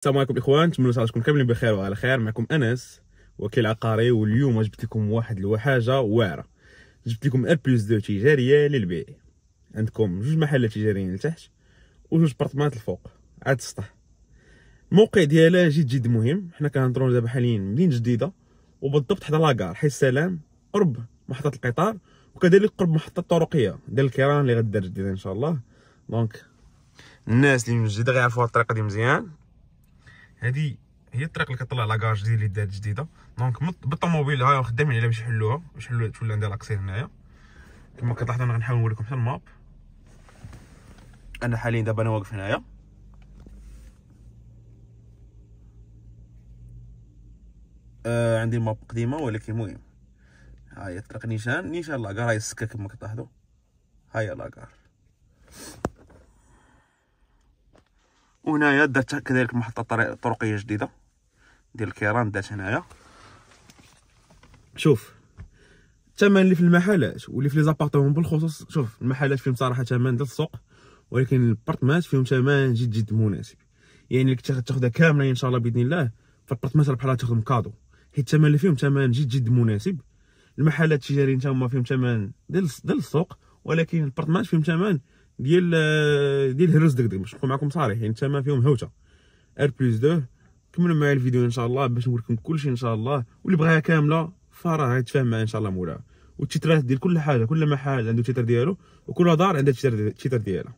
السلام عليكم الاخوان، نتمنى صحتكم كاملين بخير وعلى خير. معكم انس وكيل عقاري، واليوم جبت لكم واحد الحاجه واعره. جبت لكم R+2 تجاريه للبيع. عندكم جوج محلات تجاريين لتحت وجوج برطمات الفوق عاد السطح. الموقع ديالها جد مهم. حنا كنهضروا دابا حاليا مدينه جديده، وبالضبط حدا لاكار حي السلام، قرب محطه القطار، وكذلك قرب محطه الطرقيه ديال الكيران اللي غدار جديده ان شاء الله. دونك الناس اللي من جديده غيعرفوا الطريقه دي مزيان. هذه هي الطريق اللي كطلع لاكار جديد اللي دارت جديده. دونك بالطوموبيل ها خدامين عليها باش يحلوها، تولي عندها لاكسي هنايا كما كتلاحظوا. انا غنحاول نوريكم حتى الماب. انا حاليا دابا انا واقف هنايا، عندي الماب قديمه، ولكن المهم ها هي الطريق. نيشان لاكار، هاي السكه كما كتلاحظوا، ها هي لاكار. وهنايا دارت كذلك محطه طرقيه جديده ديال الكيران دارت هنايا. شوف الثمن اللي في المحلات واللي في لي زابارتمون بالخصوص. شوف المحلات فيهم صراحه ثمن ديال السوق، ولكن البارتمات فيهم ثمن جد مناسب. يعني اللي تاخذها كامله ان شاء الله باذن الله، فالبارتمات بحال تاخذهم كادو، حيت الثمن اللي فيهم ثمن جد مناسب. المحلات التجاريين هما فيهم ثمن ديال السوق، ولكن البارتمات فيهم ثمن ديال الهرس دقدق. باش نكون معكم صريح، يعني الثمن فيهم هوته. R+2 كملوا معايا الفيديو ان شاء الله باش نوريكم كلشي ان شاء الله، واللي بغاها كامله فراه غيتفاهم معايا ان شاء الله مولاها. والتيترات ديال كل حاجه، كل محل عنده تيتر ديالو، وكل دار عندها التيتر ديالها.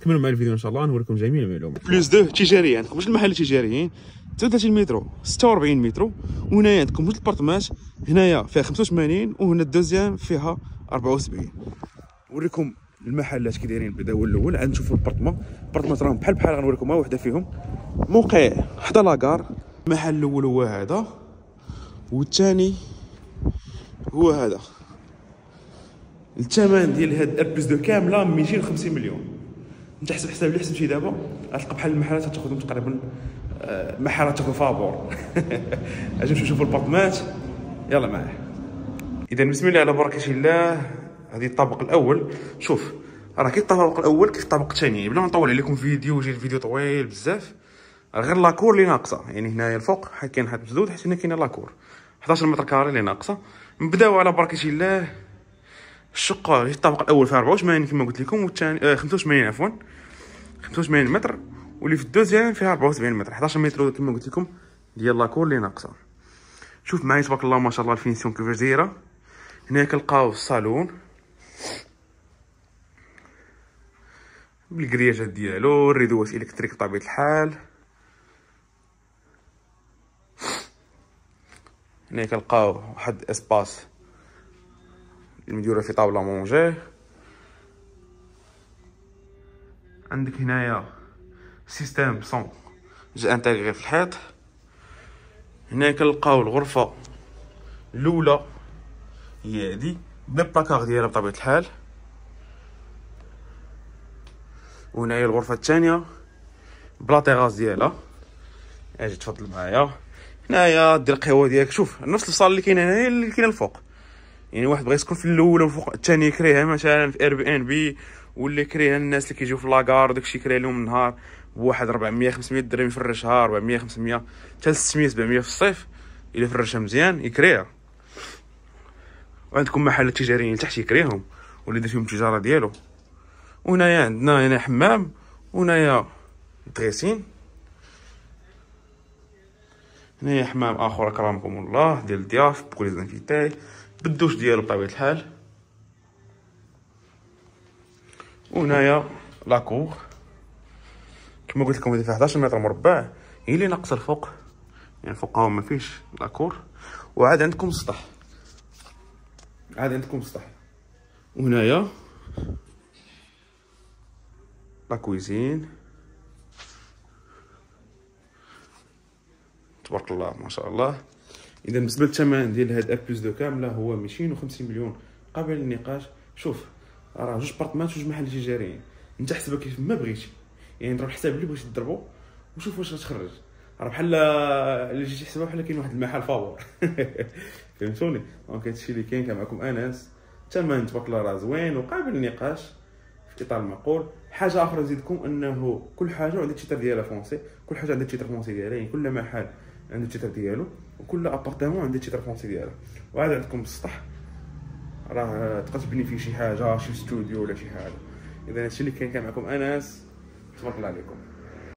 كملوا معايا الفيديو ان شاء الله نوريكم جميع المعلومات. R+2 تجاريه عندكم جوج المحلات تجاريين 33 متر 46 متر، وهنايا عندكم جوج البارتمات، هنايا فيها 85 وهنا الدوزيام فيها 74. نوريكم المحلات كي دايرين. بدا هو الاول عاد نشوفوا البارتمات راهم بحال غنوريكم واحده فيهم. موقع حدا لاكار. المحل الاول هو هذا، والثاني هو هذا. الثمن ديال هاد R+2 كامله 250 مليون. انت حسب اللي حسب شي دابا غتلقى بحال المحلات تاخذهم تقريبا، محلات تاخذ فابور. اجي نشوفوا البارتمات، يلا معايا. اذا بسم الله على بركه الله. هذه الطابق الاول. شوف راه كي الطابق الاول كيف الطابق الثاني. بلا ما نطول عليكم فيديو يجي الفيديو طويل بزاف، غير لاكور اللي ناقصه. يعني هنايا الفوق حيت كاين حد مسدود، حيت هنا كاينه لاكور 11 متر كاري اللي ناقصه. نبداو على بركه الله. الشقه الطابق الاول فيها 84 كما قلت لكم، والثاني 85 عفوا 85 متر، واللي في الدوزيام فيها 74 متر 11 متر كما قلت لكم ديال لاكور اللي ناقصه. شوف معايا تبارك الله ما شاء الله الفينيسيون كيفاش دايره. هنا كنلقاو الصالون بالكرياجات ديالو، الريدوات الكتريك بطبيعه الحال. هنا كنلقاو واحد اسباس المديوره في طاوله مونجي. عندك هنايا سيستم صون جا انتيغري في الحيط. هنا كنلقاو الغرفه الاولى هي هادي بلا بلاكار ديالها بطبيعه الحال، وهنايا الغرفه الثانيه بلا تيغاس ديالها. اجي تفضل معايا. هنايا دير القهوه ديالك. شوف نفس الصاله اللي كاينه هنايا اللي كاينه الفوق. يعني واحد بغى يسكن في الاولى وفوق الثاني يكريها مثلا في Airbnb، واللي كريها الناس اللي كيجيو في لاكار داكشي كريه لهم النهار بواحد 400 500 درهم يفرشها، 400 500 حتى 600 700 في الصيف الا فرشها مزيان يكريها. وعندكم محلات تجاريين تحت يكريهم واللي دار فيهم التجاره ديالو. وهنايا عندنا هنا حمام، وهنايا دريسين. هنايا حمام اخر اكرمكم الله ديال الضياف بكل زانفيتاي بالدوش ديالو بطبيعه الحال. وهنايا لاكور كما قلت لكم فيها 11 متر مربع، هي اللي ناقصه الفوق. يعني الفوق هو ما فيش لاكور. وعاد عندكم السطح، وهنايا لا كويزين تبارك الله ما شاء الله. اذا بالنسبه للثمن ديال هاد R+2 كامله هو 250 مليون قابل للنقاش. شوف راه جوج بارتمات وجوج محلات تجاريين، انت حسبها كيف ما بغيتي. يعني ضرب الحساب اللي بغيتي تضربو وشوف واش غتخرج. راه بحال اللي جيتي تحسبها بحال كاين واحد المحل فابور. فهمتوني؟ دونك هادشي اللي كاين. كان معكم انس. الثمن تبارك الله راه زوين وقابل للنقاش في اطار المعقول. حاجه اخرى نزيدكم انه كل حاجه عندها التيتر ديالها فرونسي. كل حاجه عندها التيتر فرونسي ديالها، يعني كل محل عنده التيتر ديالو وكل ابارتمون عنده التيتر فرونسي ديالها. وهذا عندكم بالسطح راه تبقى تبني فيه شي حاجه، شي ستوديو ولا شي حاجه. اذا هادشي اللي كان معكم انس، تبارك الله عليكم.